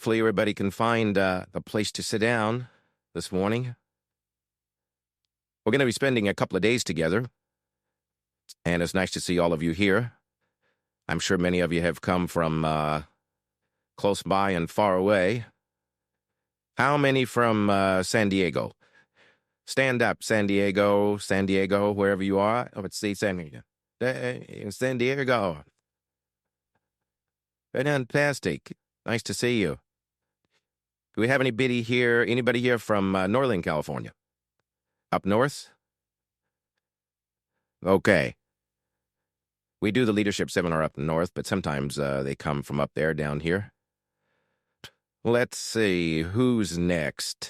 hopefully everybody can find a place to sit down this morning. We're going to be spending a couple of days together, and it's nice to see all of you here. I'm sure many of you have come from close by and far away. How many from San Diego? Stand up, San Diego, wherever you are. Oh, let's see, San Diego. San Diego. Fantastic. Nice to see you. Do we have anybody here from Northern California? Up north? Okay. We do the leadership seminar up north, but sometimes they come from up there down here. Let's see, who's next?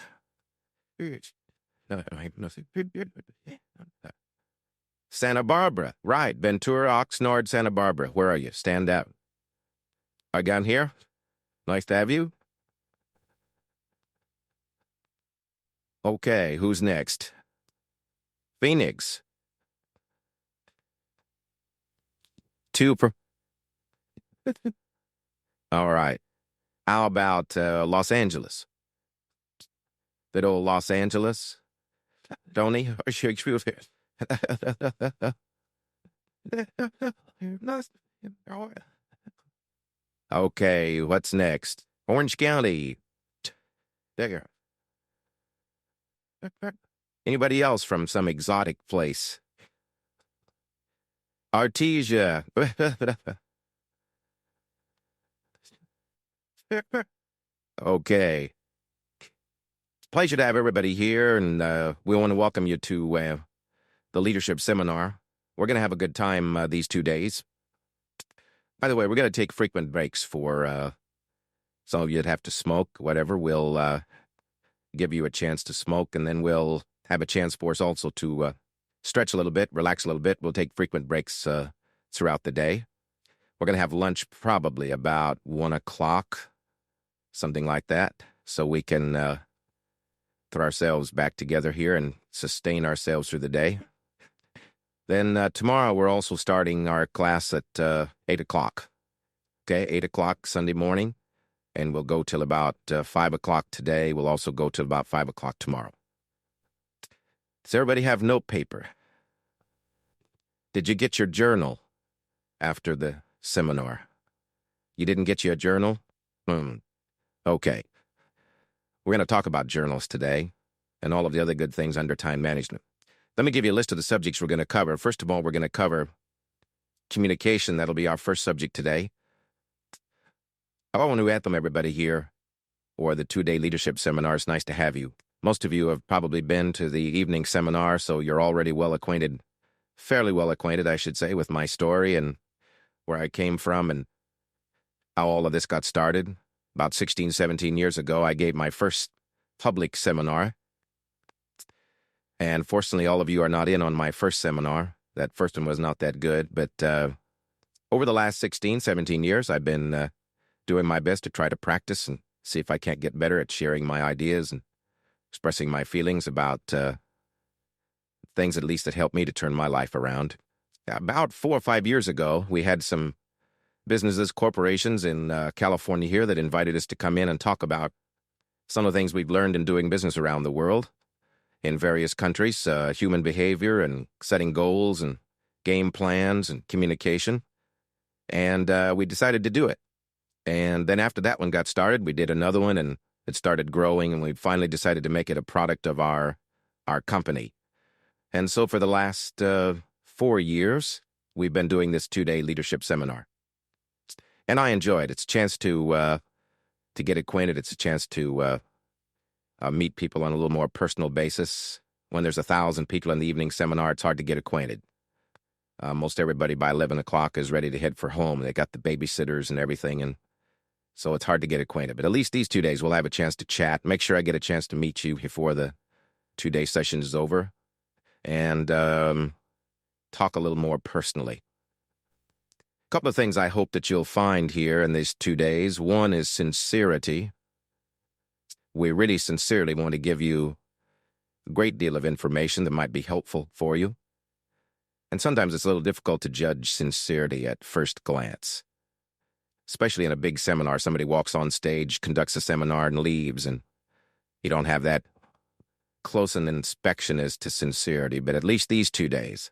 Santa Barbara. Right, Ventura, Oxnard, Santa Barbara. Where are you? Stand up. Are you down here? Nice to have you. Okay, who's next? Phoenix. All right. How about Los Angeles? That old Los Angeles? Tony? Okay, what's next? Orange County. There. Anybody else from some exotic place? Artesia. Okay. Pleasure to have everybody here, and we want to welcome you to the leadership seminar. We're going to have a good time these 2 days. By the way, we're going to take frequent breaks for some of you that have to smoke, whatever. We'll give you a chance to smoke, and then we'll have a chance for us also to stretch a little bit, relax a little bit. We'll take frequent breaks throughout the day. We're going to have lunch probably about 1 o'clock, something like that, so we can throw ourselves back together here and sustain ourselves through the day. Then tomorrow we're also starting our class at 8 o'clock. Okay, 8 o'clock Sunday morning, and we'll go till about 5 o'clock today. We'll also go till about 5 o'clock tomorrow. Does everybody have note paper? Did you get your journal after the seminar? You didn't get you a journal? Okay. We're going to talk about journals today and all of the other good things under time management. Let me give you a list of the subjects we're going to cover. First of all, we're going to cover communication. That'll be our first subject today. I want to welcome everybody here for the 2-day leadership seminar. It's nice to have you. Most of you have probably been to the evening seminar, so you're already fairly well acquainted, I should say, with my story and where I came from and how all of this got started. About 16, 17 years ago, I gave my first public seminar. And fortunately, all of you are not in on my first seminar. That first one was not that good. But over the last 16, 17 years, I've been doing my best to try to practice and see if I can't get better at sharing my ideas and expressing my feelings about things at least that help me to turn my life around. About 4 or 5 years ago, we had some businesses, corporations in California here that invited us to come in and talk about some of the things we've learned in doing business around the world in various countries, human behavior and setting goals and game plans and communication. And we decided to do it. And then after that one got started, we did another one and it started growing, and we finally decided to make it a product of our company. And so for the last 4 years, we've been doing this 2-day leadership seminar. And I enjoy it. It's a chance to get acquainted. It's a chance to meet people on a little more personal basis. When there's 1,000 people in the evening seminar, it's hard to get acquainted. Most everybody by 11 o'clock is ready to head for home. They got the babysitters and everything, and so it's hard to get acquainted. But at least these 2 days, we'll have a chance to chat. Make sure I get a chance to meet you before the 2-day session is over, and talk a little more personally. A couple of things I hope that you'll find here in these 2 days. One is sincerity. We really sincerely want to give you a great deal of information that might be helpful for you. And sometimes it's a little difficult to judge sincerity at first glance. especially in a big seminar. Somebody walks on stage, conducts a seminar, and leaves, and you don't have that close an inspection as to sincerity. But at least these 2 days,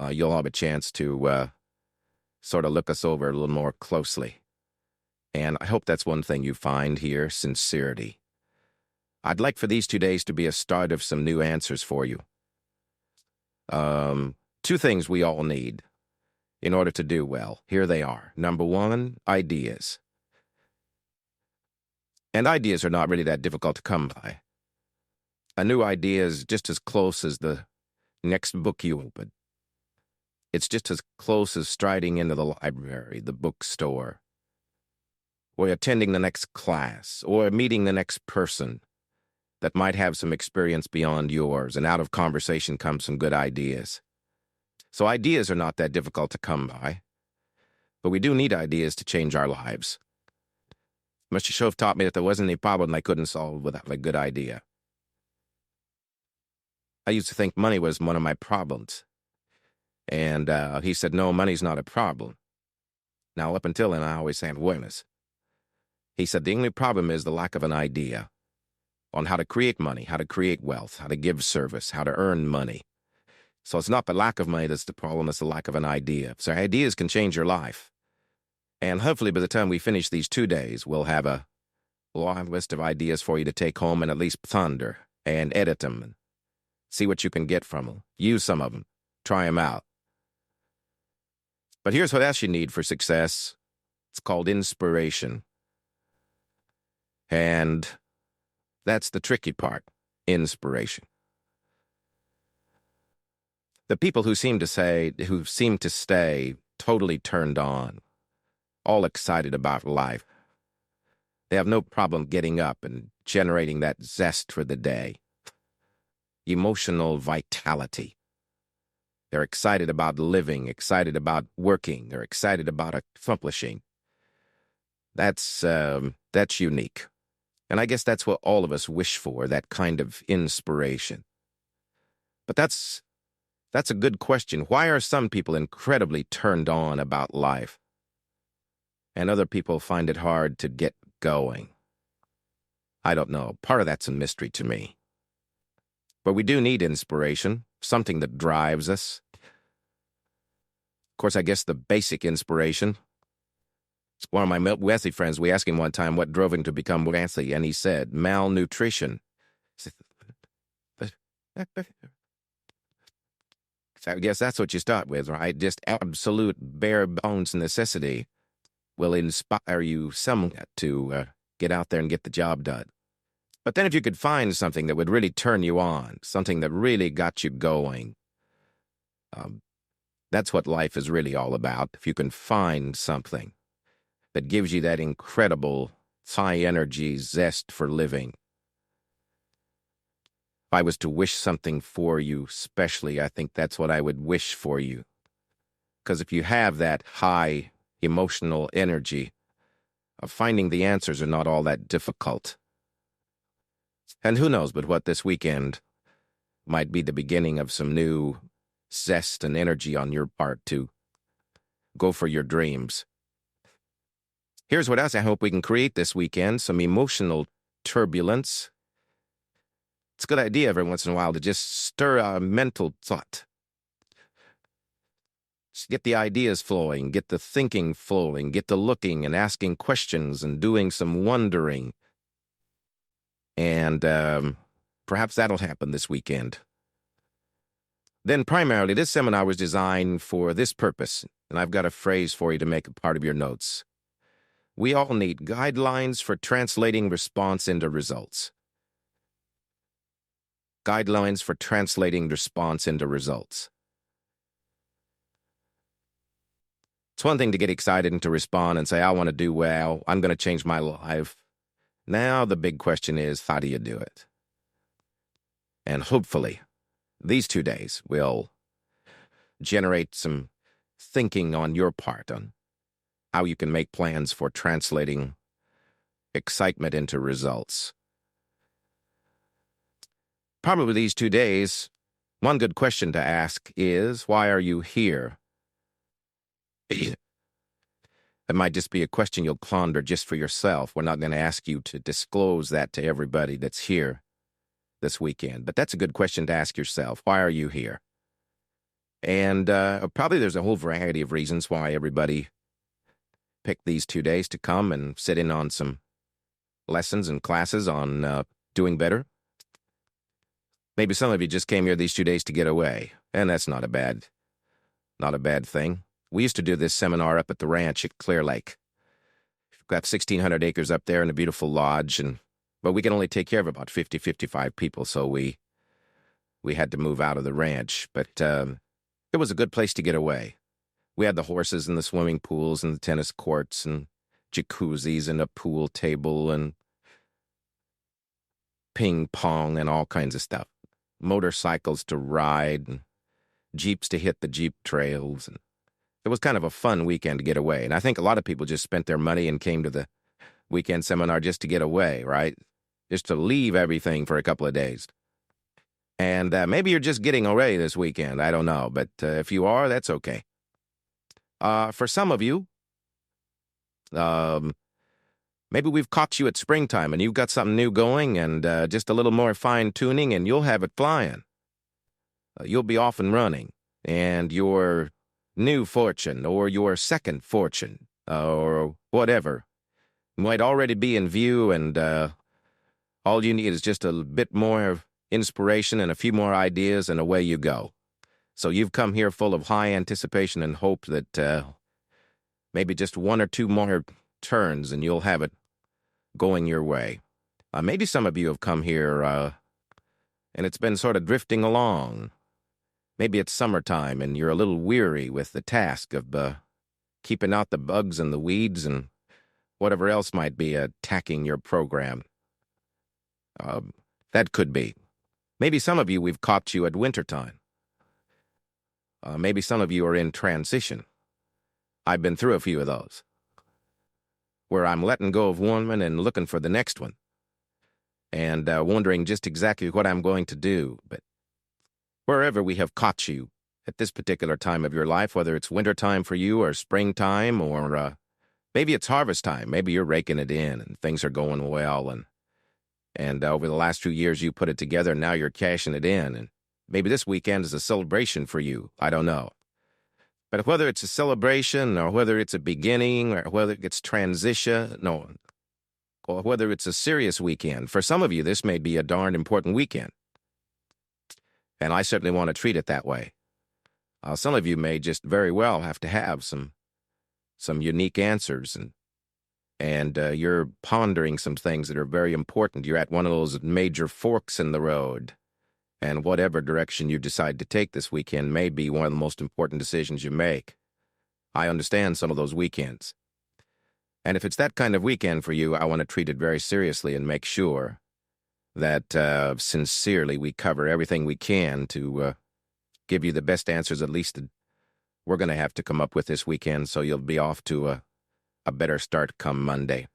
you'll have a chance to sort of look us over a little more closely. And I hope that's one thing you find here, sincerity. I'd like for these 2 days to be a start of some new answers for you. 2 things we all need in order to do well. Here they are. Number 1, ideas. And ideas are not really that difficult to come by. A new idea is just as close as the next book you open. It's just as close as striding into the library, the bookstore, or attending the next class, or meeting the next person that might have some experience beyond yours, and out of conversation come some good ideas. So ideas are not that difficult to come by, but we do need ideas to change our lives. Mr. Shove taught me that there wasn't any problem I couldn't solve without a good idea. I used to think money was one of my problems. And he said, no, money's not a problem. Now, up until then, I always had awareness. He said, the only problem is the lack of an idea on how to create money, how to create wealth, how to give service, how to earn money. So it's not the lack of money that's the problem, it's the lack of an idea. So ideas can change your life. And hopefully by the time we finish these 2 days, we'll have a long list of ideas for you to take home and at least ponder and edit them and see what you can get from them. Use some of them. Try them out. But here's what else you need for success. It's called inspiration. And that's the tricky part, inspiration. The people who seem to stay totally turned on, all excited about life, they have no problem getting up and generating that zest for the day. Emotional vitality. They're excited about living, excited about working, they're excited about accomplishing. That's unique. And I guess that's what all of us wish for, that kind of inspiration. But that's a good question. Why are some people incredibly turned on about life, and other people find it hard to get going? I don't know. Part of that's a mystery to me. But we do need inspiration, something that drives us. Of course, I guess the basic inspiration. It's one of my wealthy friends. We asked him one time what drove him to become wealthy, and he said, malnutrition. So I guess that's what you start with, right? Just absolute bare bones necessity will inspire you somewhat to get out there and get the job done. But then if you could find something that would really turn you on, something that really got you going, that's what life is really all about. If you can find something that gives you that incredible high-energy zest for living. If I was to wish something for you specially, I think that's what I would wish for you. Because if you have that high emotional energy, finding the answers are not all that difficult. And who knows but what this weekend might be the beginning of some new zest and energy on your part to go for your dreams. Here's what else I hope we can create this weekend, some emotional turbulence. It's a good idea every once in a while to just stir a mental thought. Just get the ideas flowing, get the thinking flowing, get the looking and asking questions and doing some wondering. And perhaps that'll happen this weekend. Then primarily, this seminar was designed for this purpose, and I've got a phrase for you to make a part of your notes. We all need guidelines for translating response into results. Guidelines for translating response into results. It's one thing to get excited and to respond and say, I want to do well, I'm going to change my life. Now the big question is, how do you do it? And hopefully, these 2 days will generate some thinking on your part on how you can make plans for translating excitement into results. Probably these 2 days, one good question to ask is, why are you here? It might just be a question you'll ponder just for yourself. We're not going to ask you to disclose that to everybody that's here this weekend. But that's a good question to ask yourself. Why are you here? And probably there's a whole variety of reasons why everybody picked these 2 days to come and sit in on some lessons and classes on doing better. Maybe some of you just came here these 2 days to get away, and that's not a bad thing. We used to do this seminar up at the ranch at Clear Lake. We've got 1,600 acres up there and a beautiful lodge, but we can only take care of about 50, 55 people, so we had to move out of the ranch. But it was a good place to get away. We had the horses and the swimming pools and the tennis courts and jacuzzis and a pool table and ping pong and all kinds of stuff. Motorcycles to ride and Jeeps to hit the Jeep trails. And it was kind of a fun weekend to get away. And I think a lot of people just spent their money and came to the weekend seminar just to get away, right? Just to leave everything for a couple of days. And maybe you're just getting away this weekend. I don't know. But if you are, that's okay. For some of you, maybe we've caught you at springtime and you've got something new going and just a little more fine-tuning and you'll have it flying. You'll be off and running, and your new fortune or your second fortune or whatever might already be in view, and all you need is just a bit more inspiration and a few more ideas, and away you go. So you've come here full of high anticipation and hope that maybe just one or two more turns and you'll have it going your way. Maybe some of you have come here and it's been sort of drifting along. Maybe it's summertime and you're a little weary with the task of keeping out the bugs and the weeds and whatever else might be attacking your program. That could be. Maybe some of you, we've caught you at wintertime. Maybe some of you are in transition. I've been through a few of those, where I'm letting go of one and looking for the next one, and wondering just exactly what I'm going to do. But wherever we have caught you at this particular time of your life, whether it's wintertime for you or springtime or maybe it's harvest time, maybe you're raking it in and things are going well, and over the last few years you put it together and now you're cashing it in, and maybe this weekend is a celebration for you. I don't know. But whether it's a celebration or whether it's a beginning or whether it's transition, or whether it's a serious weekend, for some of you this may be a darn important weekend. And I certainly want to treat it that way. Some of you may just very well have to have some unique answers, and you're pondering some things that are very important. You're at one of those major forks in the road, and whatever direction you decide to take this weekend may be one of the most important decisions you make. I understand some of those weekends. And if it's that kind of weekend for you, I want to treat it very seriously and make sure that sincerely we cover everything we can to give you the best answers, at least that we're going to have to come up with this weekend, so you'll be off to a better start come Monday.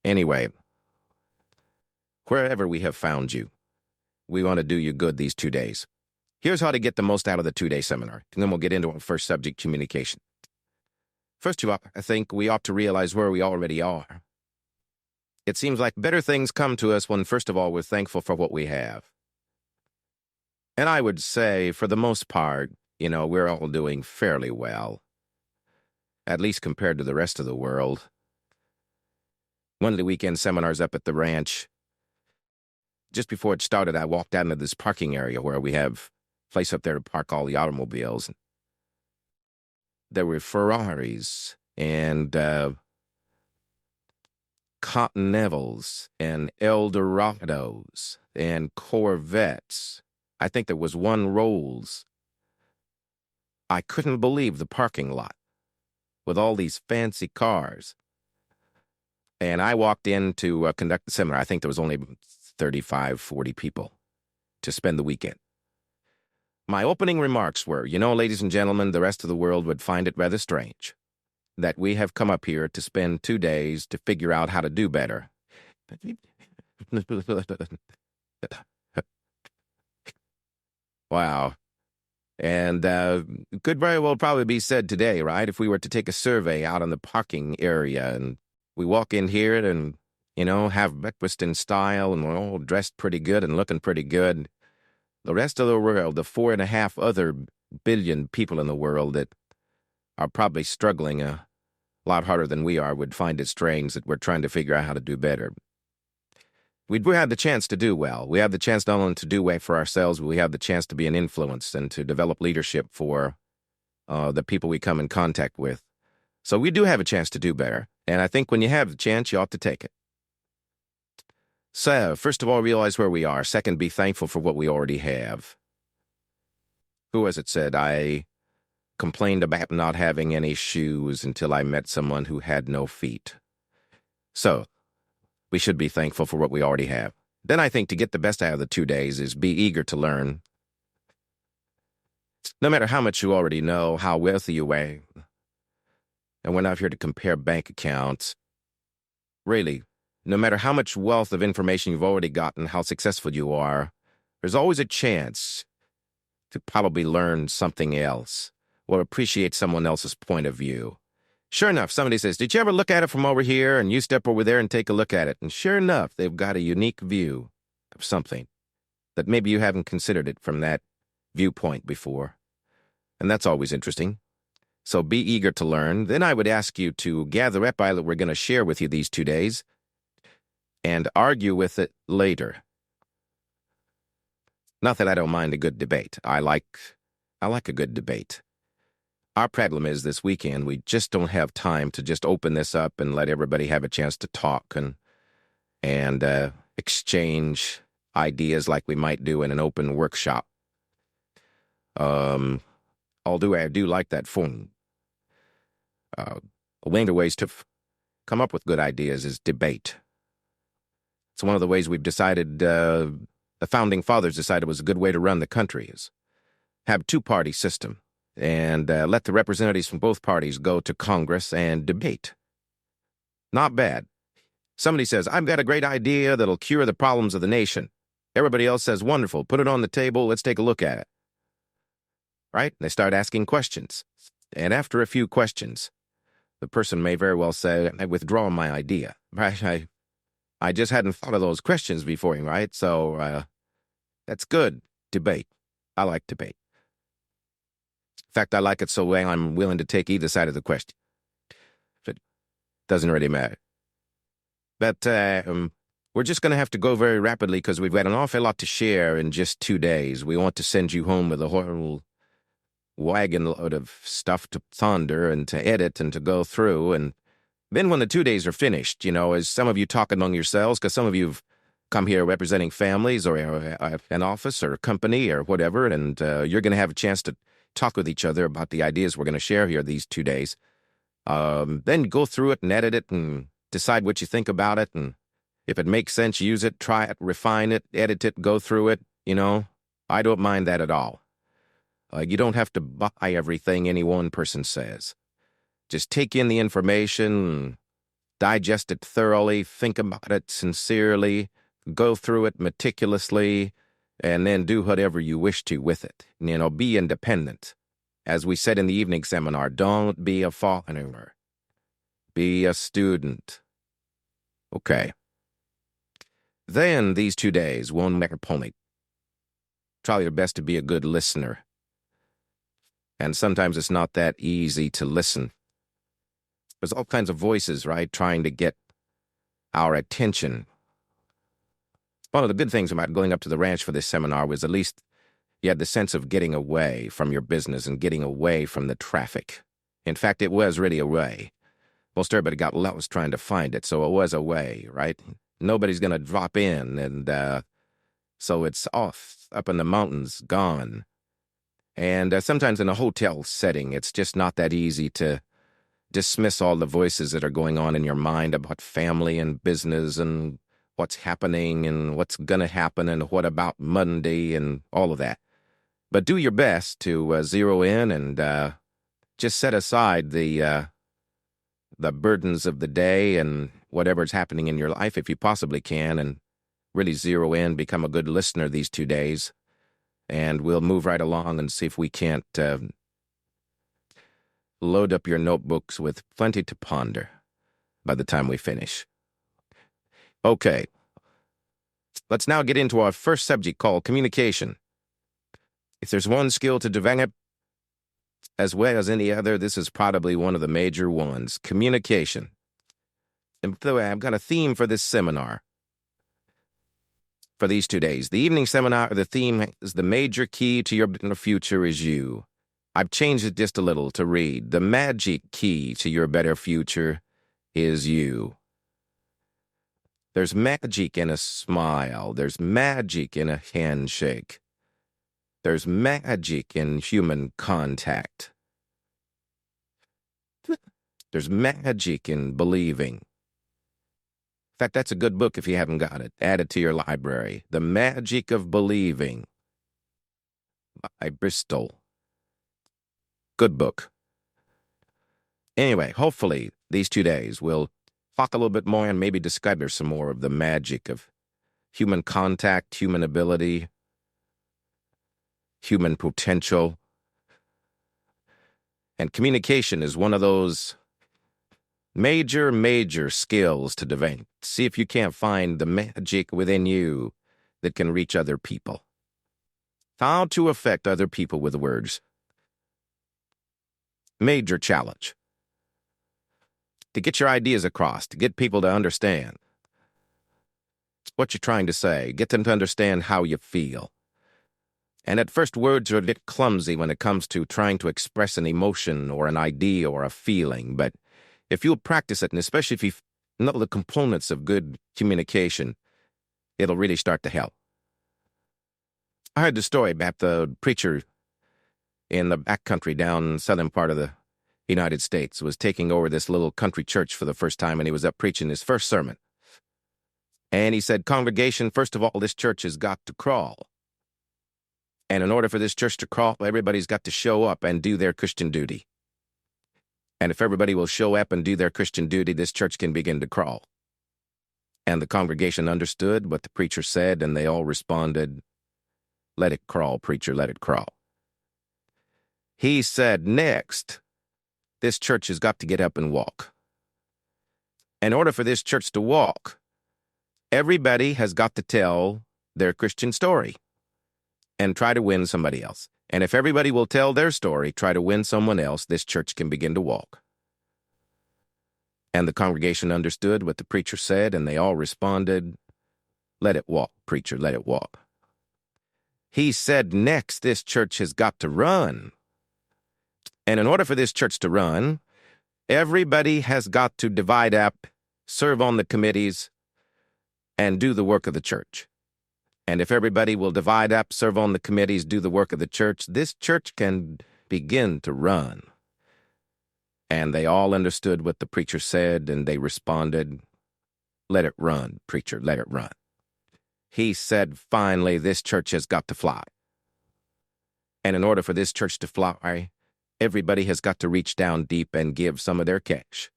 Anyway, wherever we have found you, we want to do you good these 2 days. Here's how to get the most out of the 2-day seminar, and then we'll get into our first subject, communication. First of all, I think we ought to realize where we already are. It seems like better things come to us when, first of all, we're thankful for what we have. And I would say, for the most part, we're all doing fairly well, at least compared to the rest of the world. One of the weekend seminars up at the ranch, just before it started, I walked out into this parking area where we have a place up there to park all the automobiles. There were Ferraris and Continentals and Eldorados and Corvettes. I think there was one Rolls. I couldn't believe the parking lot with all these fancy cars. And I walked in to conduct the seminar. I think there was only 35, 40 people to spend the weekend. My opening remarks were, ladies and gentlemen, the rest of the world would find it rather strange that we have come up here to spend 2 days to figure out how to do better. Wow. And could very well probably be said today, right? If we were to take a survey out on the parking area and we walk in here and, have breakfast in style and we're all dressed pretty good and looking pretty good, the rest of the world, the 4.5 other billion people in the world that are probably struggling a lot harder than we are, would find it strange that we're trying to figure out how to do better. We have the chance to do well. We have the chance not only to do well for ourselves, but we have the chance to be an influence and to develop leadership for the people we come in contact with. So we do have a chance to do better. And I think when you have the chance, you ought to take it. So, first of all, realize where we are. Second, be thankful for what we already have. Who was it said, I complained about not having any shoes until I met someone who had no feet. So, we should be thankful for what we already have. Then I think to get the best out of the 2 days is be eager to learn. No matter how much you already know, how wealthy you are, and we're not here to compare bank accounts. Really, no matter how much wealth of information you've already gotten, how successful you are, there's always a chance to probably learn something else or appreciate someone else's point of view. Sure enough, somebody says, did you ever look at it from over here? And you step over there and take a look at it. And sure enough, they've got a unique view of something that maybe you haven't considered it from that viewpoint before. And that's always interesting. So be eager to learn. Then I would ask you to gather up that we're going to share with you these 2 days and argue with it later. Not that I don't mind a good debate. I like a good debate. Our problem is this weekend, we just don't have time to just open this up and let everybody have a chance to talk and exchange ideas like we might do in an open workshop. Although I do like that form. One of the ways to come up with good ideas is debate. It's one of the ways we've decided, the founding fathers decided was a good way to run the country, is have a two-party system and let the representatives from both parties go to Congress and debate. Not bad. Somebody says, I've got a great idea that'll cure the problems of the nation. Everybody else says, wonderful, put it on the table, let's take a look at it. Right? They start asking questions. And after a few questions, the person may very well say, I withdraw my idea. Right? I just hadn't thought of those questions before, right? So that's good. Debate. I like debate. In fact, I like it so well I'm willing to take either side of the question. It doesn't really matter. But we're just going to have to go very rapidly because we've got an awful lot to share in just 2 days. We want to send you home with a whole wagon load of stuff to thunder and to edit and to go through. And then when the 2 days are finished, as some of you talk among yourselves, because some of you have come here representing families or an office or a company or whatever, and you're going to have a chance to talk with each other about the ideas we're going to share here these 2 days. Then go through it and edit it and decide what you think about it. And if it makes sense, use it, try it, refine it, edit it, go through it. I don't mind that at all. You don't have to buy everything any one person says. Just take in the information, digest it thoroughly, think about it sincerely, go through it meticulously, and then do whatever you wish to with it. Be independent. As we said in the evening seminar, don't be a follower. Be a student. Okay. Then these 2 days, one opponent. Try your best to be a good listener. And sometimes it's not that easy to listen. There's all kinds of voices, right, trying to get our attention. One of the good things about going up to the ranch for this seminar was at least you had the sense of getting away from your business and getting away from the traffic. In fact, it was really a way. Most everybody got lost trying to find it, so it was a way, right? Nobody's going to drop in, and so it's off, up in the mountains, gone. And sometimes in a hotel setting, it's just not that easy to dismiss all the voices that are going on in your mind about family and business and what's happening and what's going to happen and what about Monday and all of that. But do your best to zero in and just set aside the burdens of the day and whatever's happening in your life if you possibly can, and really zero in, become a good listener these 2 days. and we'll move right along and see if we can't load up your notebooks with plenty to ponder by the time we finish. Okay, let's now get into our first subject called communication. If there's one skill to develop as well as any other, this is probably one of the major ones, communication. And by the way, I've got a theme for this seminar for these 2 days. The evening seminar, the theme is the major key to your better future is you. I've changed it just a little to read, the magic key to your better future is you. There's magic in a smile. There's magic in a handshake. There's magic in human contact. There's magic in believing. In fact, that's a good book if you haven't got it. Add it to your library. The Magic of Believing by Bristol. Good book. Anyway, hopefully these 2 days we'll talk a little bit more and maybe discover some more of the magic of human contact, human ability, human potential. And communication is one of those major skills to develop. See if you can't find the magic within you that can reach other people. How to affect other people with words. Major challenge. To get your ideas across, to get people to understand what you're trying to say, get them to understand how you feel. And at first, words are a bit clumsy when it comes to trying to express an emotion or an idea or a feeling, but if you'll practice it, and especially if you know the components of good communication, it'll really start to help. I heard the story about the preacher in the backcountry down southern part of the United States was taking over this little country church for the first time, and he was up preaching his first sermon. And he said, "Congregation, first of all, this church has got to crawl. And in order for this church to crawl, everybody's got to show up and do their Christian duty. And if everybody will show up and do their Christian duty, this church can begin to crawl." And the congregation understood what the preacher said, and they all responded, "Let it crawl, preacher, let it crawl." He said, "Next, this church has got to get up and walk. In order for this church to walk, everybody has got to tell their Christian story and try to win somebody else. And if everybody will tell their story, try to win someone else, this church can begin to walk." And the congregation understood what the preacher said, and they all responded, "Let it walk, preacher, let it walk." He said, "Next, this church has got to run. And in order for this church to run, everybody has got to divide up, serve on the committees, and do the work of the church. And if everybody will divide up, serve on the committees, do the work of the church, this church can begin to run." And they all understood what the preacher said, and they responded, "Let it run, preacher, let it run." He said, "Finally, this church has got to fly. And in order for this church to fly, everybody has got to reach down deep and give some of their cash.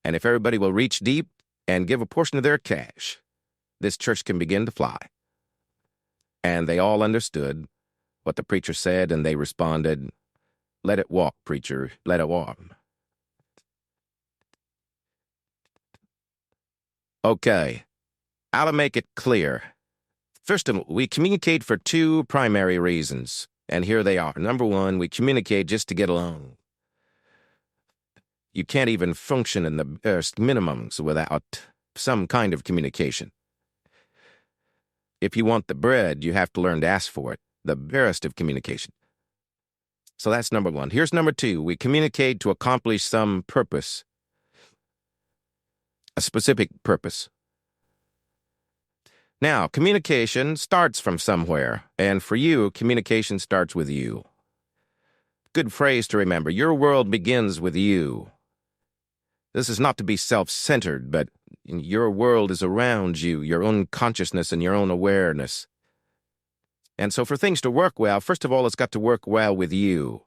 And if everybody will reach deep and give a portion of their cash, this church can begin to fly." And they all understood what the preacher said, and they responded, "Let it walk, preacher, let it walk." Okay, how to make it clear. First of all, we communicate for 2 primary reasons, and here they are. Number 1, we communicate just to get along. You can't even function in the barest minimums without some kind of communication. If you want the bread, you have to learn to ask for it, the barest of communication. So that's number 1. Here's number 2. We communicate to accomplish some purpose, a specific purpose. Now, communication starts from somewhere, and for you, communication starts with you. Good phrase to remember. Your world begins with you. This is not to be self-centered, but your world is around you, your own consciousness and your own awareness. And so for things to work well, first of all, it's got to work well with you.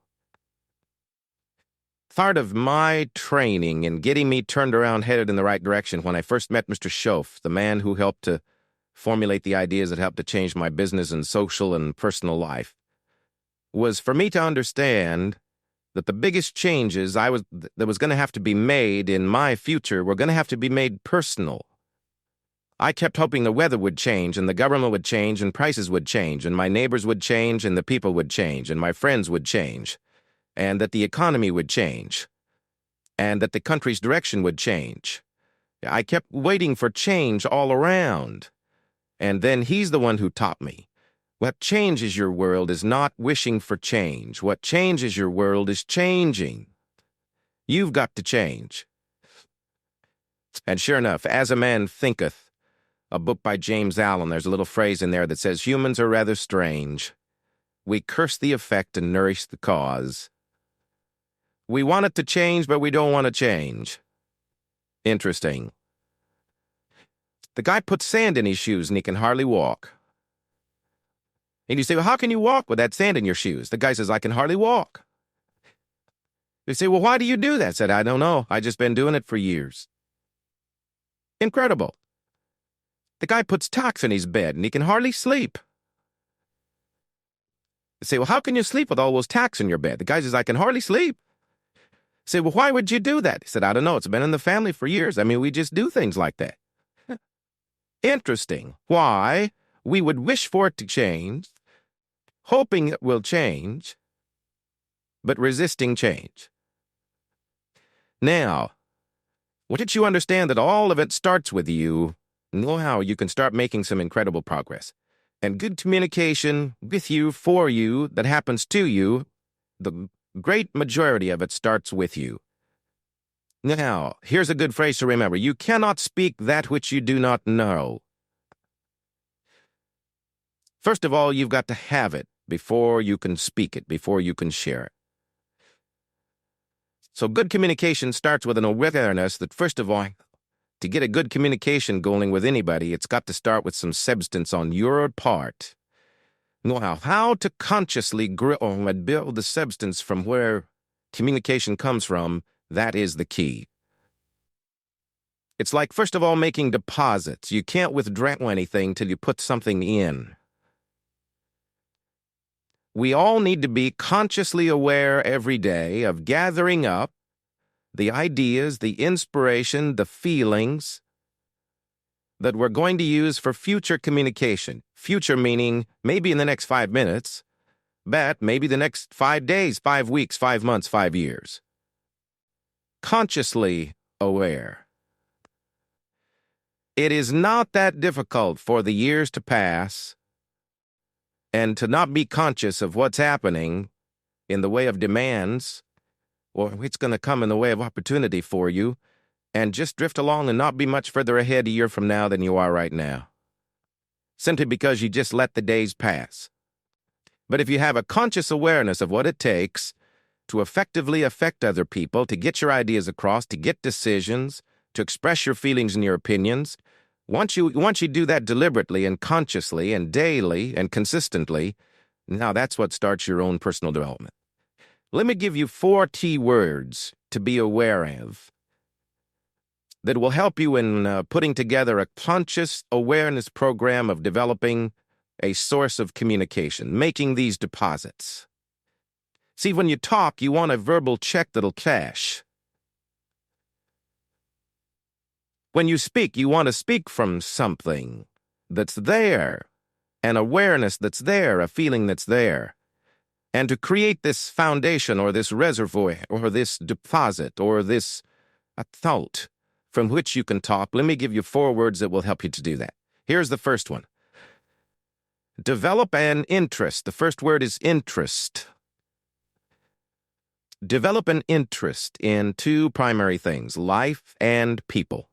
Part of my training in getting me turned around, headed in the right direction, when I first met Mr. Schoaf, the man who helped to formulate the ideas that helped to change my business and social and personal life, was for me to understand that the biggest changes that was going to have to be made in my future were going to have to be made personal. I kept hoping the weather would change and the government would change and prices would change and my neighbors would change and the people would change and my friends would change and that the economy would change and that the country's direction would change. I kept waiting for change all around. And then he's the one who taught me. What changes your world is not wishing for change. What changes your world is changing. You've got to change. And sure enough, As a Man Thinketh, a book by James Allen, there's a little phrase in there that says, humans are rather strange. We curse the effect and nourish the cause. We want it to change, but we don't want to change. Interesting. The guy puts sand in his shoes and he can hardly walk. And you say, well, how can you walk with that sand in your shoes? The guy says, I can hardly walk. You say, well, why do you do that? I said, I don't know. I just been doing it for years. Incredible. The guy puts tacks in his bed and he can hardly sleep. You say, well, how can you sleep with all those tacks in your bed? The guy says, I can hardly sleep. You say, well, why would you do that? He said, I don't know. It's been in the family for years. I mean, we just do things like that. Interesting. Why we would wish for it to change, hoping it will change, but resisting change. Now, once you understand that all of it starts with you, know how you can start making some incredible progress. And good communication with you, for you, that happens to you, the great majority of it starts with you. Now, here's a good phrase to remember. You cannot speak that which you do not know. First of all, you've got to have it before you can speak it, before you can share it. So good communication starts with an awareness that, first of all, to get a good communication going with anybody, it's got to start with some substance on your part. Know how to consciously grow and build the substance from where communication comes from. That is the key. It's like, first of all, making deposits. You can't withdraw anything till you put something in. We all need to be consciously aware every day of gathering up the ideas, the inspiration, the feelings that we're going to use for future communication. Future meaning maybe in the next 5 minutes, but maybe the next 5 days, 5 weeks, 5 months, 5 years. Consciously aware. It is not that difficult for the years to pass and to not be conscious of what's happening in the way of demands, or it's going to come in the way of opportunity for you, and just drift along and not be much further ahead a year from now than you are right now, simply because you just let the days pass. But if you have a conscious awareness of what it takes to effectively affect other people, to get your ideas across, to get decisions, to express your feelings and your opinions, once you do that deliberately and consciously and daily and consistently, now that's what starts your own personal development. Let me give you 4 key words to be aware of that will help you in putting together a conscious awareness program of developing a source of communication, making these deposits. See, when you talk, you want a verbal check that'll cash. When you speak, you want to speak from something that's there, an awareness that's there, a feeling that's there. And to create this foundation or this reservoir or this deposit or this thought from which you can talk, let me give you 4 words that will help you to do that. Here's the first one. Develop an interest. The first word is interest. Develop an interest in 2 primary things, life and people.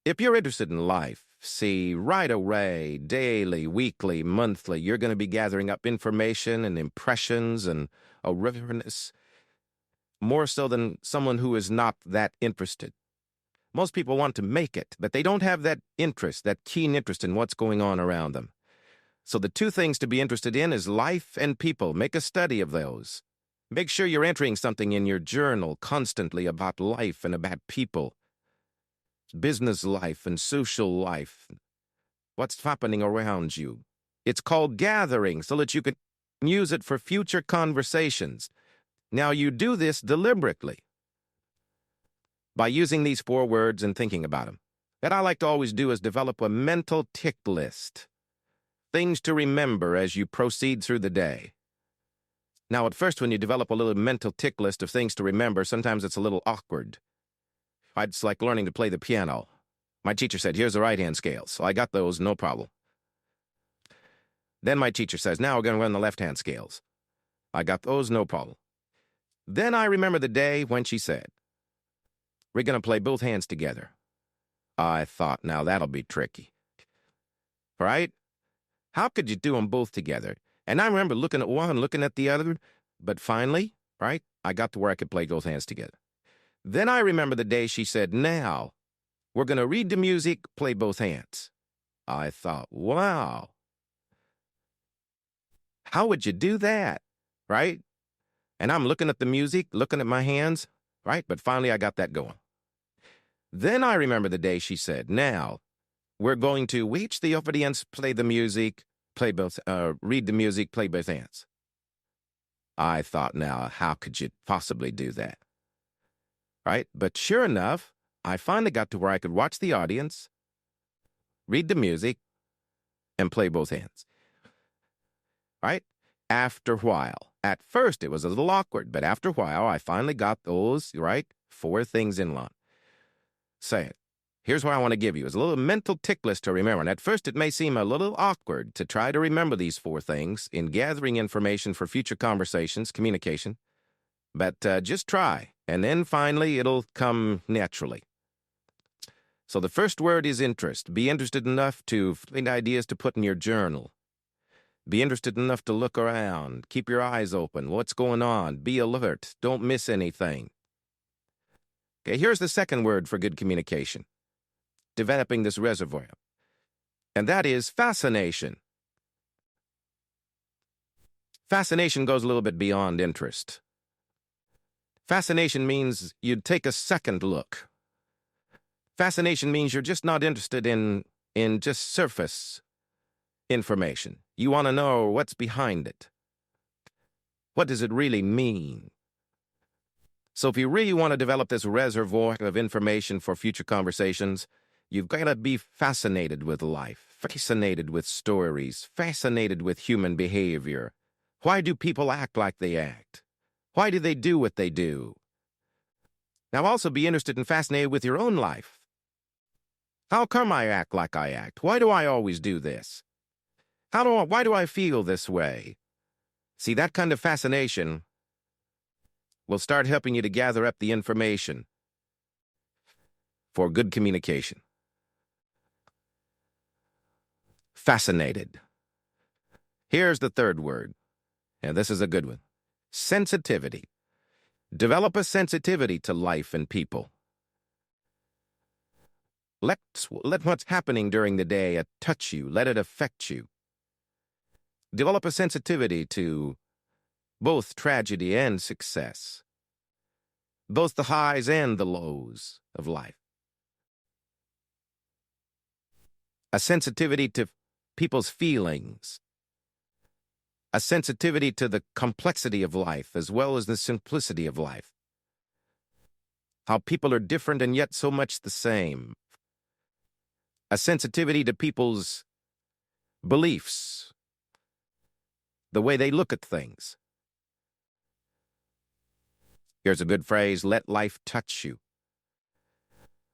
If you're interested in life, see, right away, daily, weekly, monthly, you're going to be gathering up information and impressions and awareness, more so than someone who is not that interested. Most people want to make it, but they don't have that interest, that keen interest in what's going on around them. So the 2 things to be interested in is life and people. Make a study of those. Make sure you're entering something in your journal constantly about life and about people. business life and social life, what's happening around you. It's called gathering so that you can use it for future conversations. Now, you do this deliberately by using these 4 words and thinking about them. What I like to always do is develop a mental tick list, things to remember as you proceed through the day. Now, at first, when you develop a little mental tick list of things to remember, sometimes it's a little awkward. It's like learning to play the piano. My teacher said, here's the right-hand scales. So I got those, no problem. Then my teacher says, now we're going to learn the left-hand scales. I got those, no problem. Then I remember the day when she said, we're going to play both hands together. I thought, now that'll be tricky. Right? How could you do them both together? And I remember looking at one, looking at the other, but finally, right, I got to where I could play both hands together. Then I remember the day she said, now, we're going to read the music, play both hands. I thought, wow. How would you do that, right? And I'm looking at the music, looking at my hands, right? But finally I got that going. Then I remember the day she said, now, we're going to each the audience play the music, read the music, play both hands. I thought, now, how could you possibly do that? Right? But sure enough, I finally got to where I could watch the audience, read the music, and play both hands. Right? After a while. At first, it was a little awkward, but after a while, I finally got those, right, 4 things in line. Say it. Here's what I want to give you. It's a little mental tick list to remember. And at first, it may seem a little awkward to try to remember these 4 things in gathering information for future conversations, communication. But just try. And then finally, it'll come naturally. So the first word is interest. Be interested enough to find ideas to put in your journal. Be interested enough to look around. Keep your eyes open. What's going on? Be alert. Don't miss anything. Okay, here's the second word for good communication. Developing this reservoir. And that is fascination. Fascination goes a little bit beyond interest. Fascination means you'd take a second look. Fascination means you're just not interested in just surface information. You want to know what's behind it. What does it really mean? So if you really want to develop this reservoir of information for future conversations, you've got to be fascinated with life, fascinated with stories, fascinated with human behavior. Why do people act like they act? Why do they do what they do? Now also be interested and fascinated with your own life. How come I act like I act? Why do I always do this? Why do I feel this way? See, that kind of fascination will start helping you to gather up the information for good communication. Fascinated. Here's the third word, and this is a good one. Sensitivity. Develop a sensitivity to life and people. Let what's happening during the day touch you. Let it affect you. Develop a sensitivity to both tragedy and success, both the highs and the lows of life. A sensitivity to people's feelings, a sensitivity to the complexity of life as well as the simplicity of life. How people are different and yet so much the same. A sensitivity to people's beliefs, the way they look at things. Here's a good phrase, let life touch you.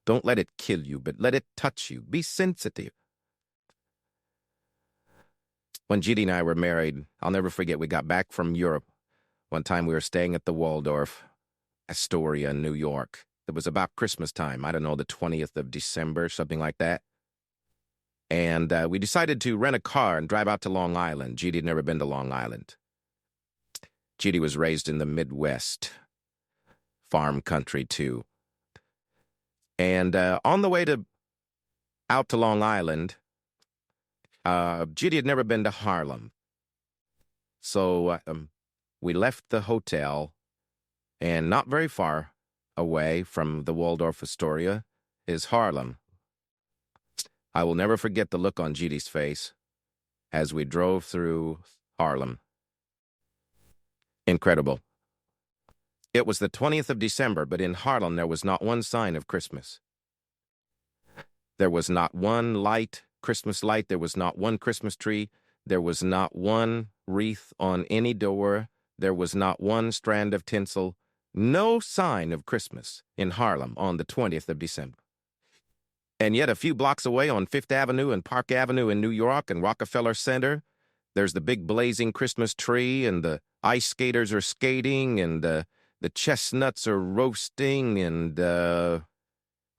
Don't let it kill you, but let it touch you. Be sensitive. When Judy and I were married, I'll never forget, we got back from Europe. One time we were staying at the Waldorf, Astoria, New York. It was about Christmas time, I don't know, the 20th of December, something like that. And we decided to rent a car and drive out to Long Island. Judy had never been to Long Island. Judy was raised in the Midwest, farm country too. And on the way out to Long Island, Judy had never been to Harlem. So we left the hotel, and not very far away from the Waldorf Astoria, is Harlem. I will never forget the look on Judy's face as we drove through Harlem. Incredible. It was the 20th of December, but in Harlem there was not one sign of Christmas. There was not one Christmas light. There was not one Christmas tree. There was not one wreath on any door. There was not one strand of tinsel. No sign of Christmas in Harlem on the 20th of December. And yet a few blocks away on Fifth Avenue and Park Avenue in New York and Rockefeller Center, there's the big blazing Christmas tree, and the ice skaters are skating, and the chestnuts are roasting, and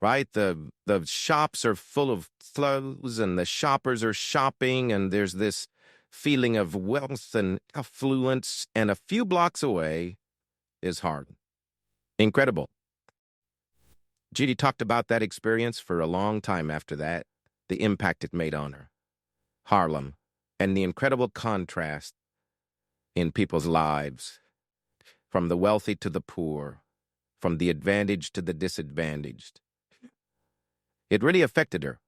right, the shops are full of clothes, and the shoppers are shopping, and there's this feeling of wealth and affluence, and a few blocks away is Harlem. Incredible. Judy talked about that experience for a long time after that, the impact it made on her. Harlem, and the incredible contrast in people's lives, from the wealthy to the poor, from the advantaged to the disadvantaged. It really affected her.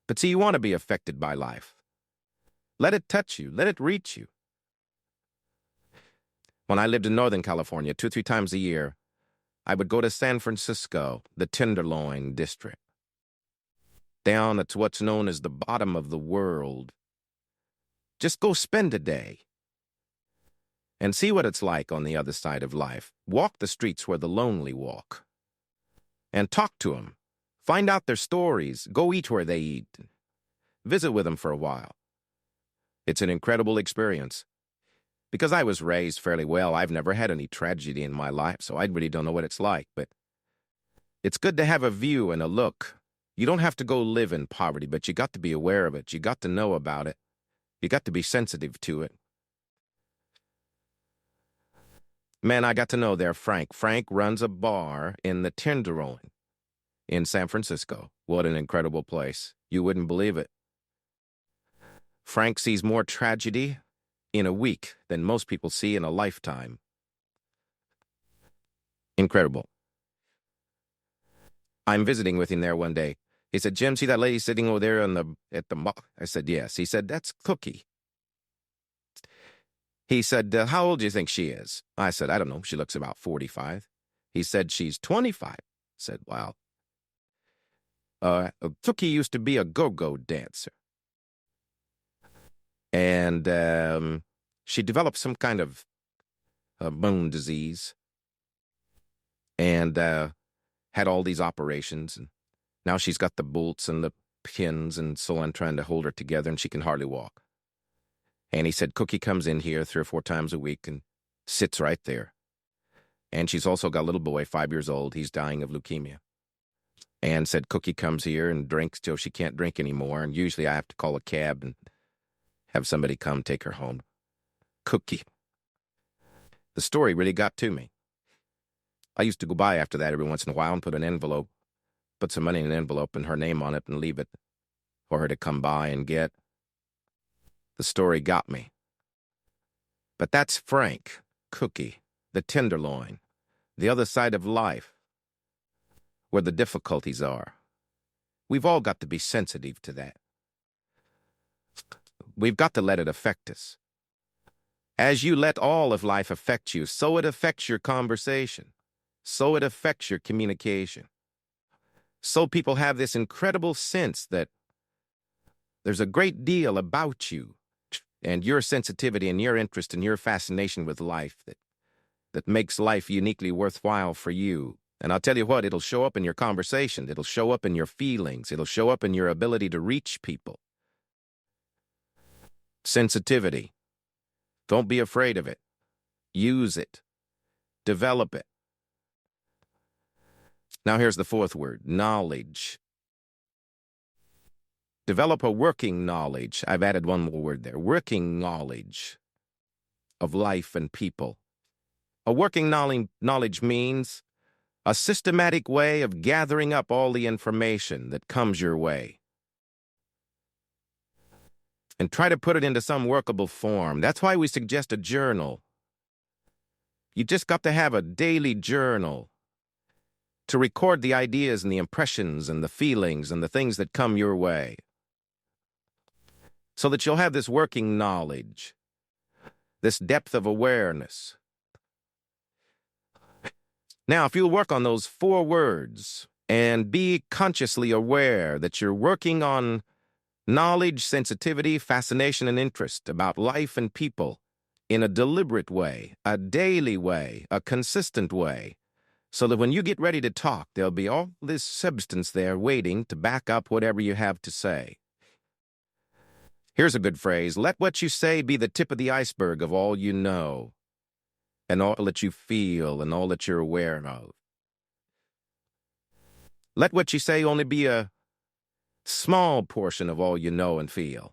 But see, you want to be affected by life. Let it touch you. Let it reach you. When I lived in Northern California, 2-3 times a year, I would go to San Francisco, the Tenderloin District, down at what's known as the bottom of the world. Just go spend a day and see what it's like on the other side of life. Walk the streets where the lonely walk and talk to them. Find out their stories. Go eat where they eat. Visit with them for a while. It's an incredible experience. Because I was raised fairly well, I've never had any tragedy in my life, so I really don't know what it's like. But it's good to have a view and a look. You don't have to go live in poverty, but you got to be aware of it. You got to know about it. You got to be sensitive to it. Man, I got to know there Frank. Frank runs a bar in the Tenderloin in San Francisco. What an incredible place. You wouldn't believe it. Frank sees more tragedy in a week than most people see in a lifetime. Incredible. I'm visiting with him there one day. He said, "Jim, see that lady sitting over there at the mall?" I said, "Yes." He said, "That's Cookie." He said, "How old do you think she is?" I said, "I don't know. She looks about 45. He said, "She's 25. I said, "Wow." Cookie used to be a go-go dancer. And she developed some kind of bone disease and had all these operations. And now she's got the bolts and the pins and so on trying to hold her together, and she can hardly walk. And he said, Cookie comes in here 3 or 4 times a week and sits right there. And she's also got a little boy, 5 years old. He's dying of leukemia. And said, Cookie comes here and drinks till she can't drink anymore. And usually I have to call a cab and have somebody come take her home. Cookie. The story really got to me. I used to go by after that every once in a while and put some money in an envelope and her name on it and leave it for her to come by and get. The story got me. But that's Frank, Cookie, the Tenderloin, the other side of life, where the difficulties are. We've all got to be sensitive to that. We've got to let it affect us. As you let all of life affect you, so it affects your conversation. So it affects your communication. So people have this incredible sense that there's a great deal about you and your sensitivity and your interest and your fascination with life that makes life uniquely worthwhile for you. And I'll tell you what, it'll show up in your conversation. It'll show up in your feelings. It'll show up in your ability to reach people. Sensitivity. Don't be afraid of it. Use it. Develop it. Now here's the 4th word, knowledge. Develop a working knowledge. I've added one more word there. Working knowledge of life and people. A working knowledge means a systematic way of gathering up all the information that comes your way and try to put it into some workable form. That's why we suggest a journal. You just got to have a daily journal to record the ideas and the impressions and the feelings and the things that come your way, so that you'll have this working knowledge, this depth of awareness. Now, if you'll work on those 4 words and be consciously aware that you're working on knowledge, sensitivity, fascination, and interest about life and people in a deliberate way, a daily way, a consistent way, so that when you get ready to talk, there'll be all this substance there waiting to back up whatever you have to say. Here's a good phrase: let what you say be the tip of the iceberg of all you know, and all that you feel, and all that you're aware of. Let what you say only be a small portion of all you know and feel.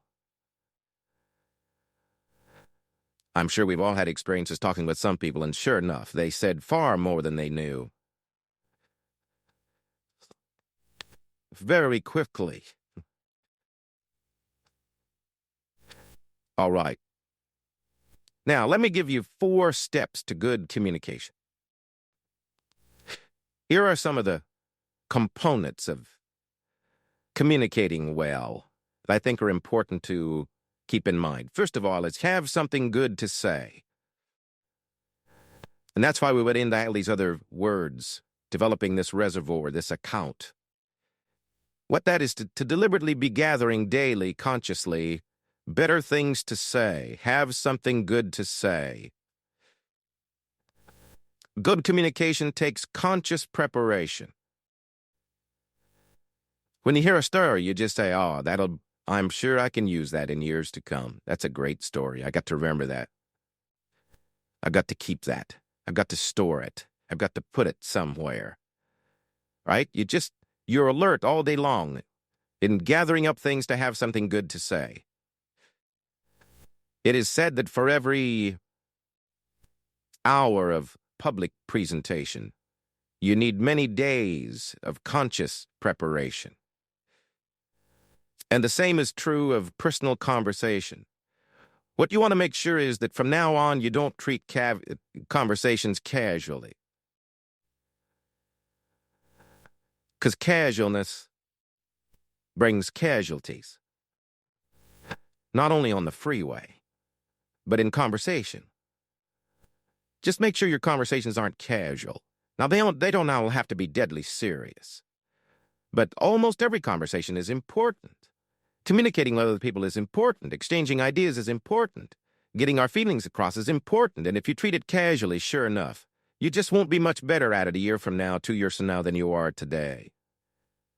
I'm sure we've all had experiences talking with some people, and sure enough, they said far more than they knew. Very quickly. All right. Now, let me give you 4 steps to good communication. Here are some of the components of communicating well that I think are important to keep in mind. First of all, is have something good to say. And that's why we went into all these other words, developing this reservoir, this account. What that is to deliberately be gathering daily, consciously, better things to say. Have something good to say. Good communication takes conscious preparation. When you hear a story, you just say, oh, I'm sure I can use that in years to come. That's a great story. I got to remember that. I've got to keep that. I've got to store it. I've got to put it somewhere. Right? You're alert all day long in gathering up things to have something good to say. It is said that for every hour of public presentation, you need many days of conscious preparation. And the same is true of personal conversation. What you want to make sure is that from now on, you don't treat conversations casually. Because casualness brings casualties. Not only on the freeway, but in conversation. Just make sure your conversations aren't casual. Now, they don't all have to be deadly serious. But almost every conversation is important. Communicating with other people is important. Exchanging ideas is important. Getting our feelings across is important. And if you treat it casually, sure enough, you just won't be much better at it a year from now, 2 years from now than you are today.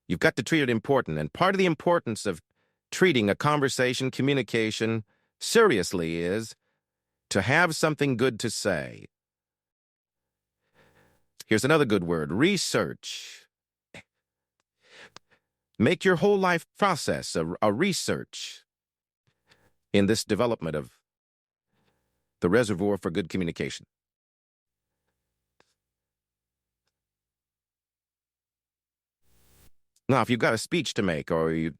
You've got to treat it important. And part of the importance of treating a conversation, communication, seriously is to have something good to say. Here's another good word: research. Make your whole life process a research in this development of the reservoir for good communication. Now, if you've got a speech to make, or you're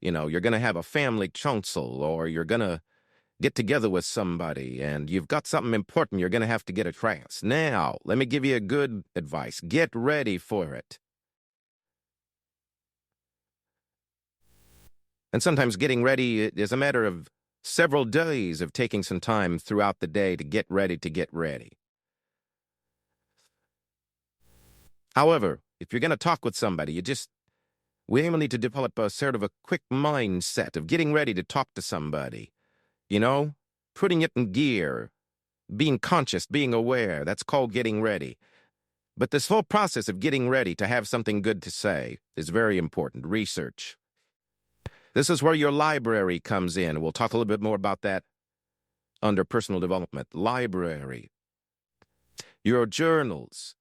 going to have a family council, or you're going to get together with somebody, and you've got something important you're going to have to get across. Now, let me give you a good advice. Get ready for it. And sometimes getting ready is a matter of several days of taking some time throughout the day to get ready to get ready. However, if you're going to talk with somebody, we need to develop a sort of a quick mindset of getting ready to talk to somebody. Putting it in gear, being conscious, being aware. That's called getting ready. But this whole process of getting ready to have something good to say is very important. Research. This is where your library comes in. We'll talk a little bit more about that under personal development. Library. Your journals.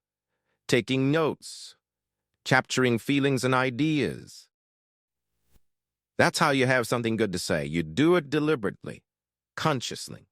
Taking notes. Capturing feelings and ideas. That's how you have something good to say. You do it deliberately, consciously.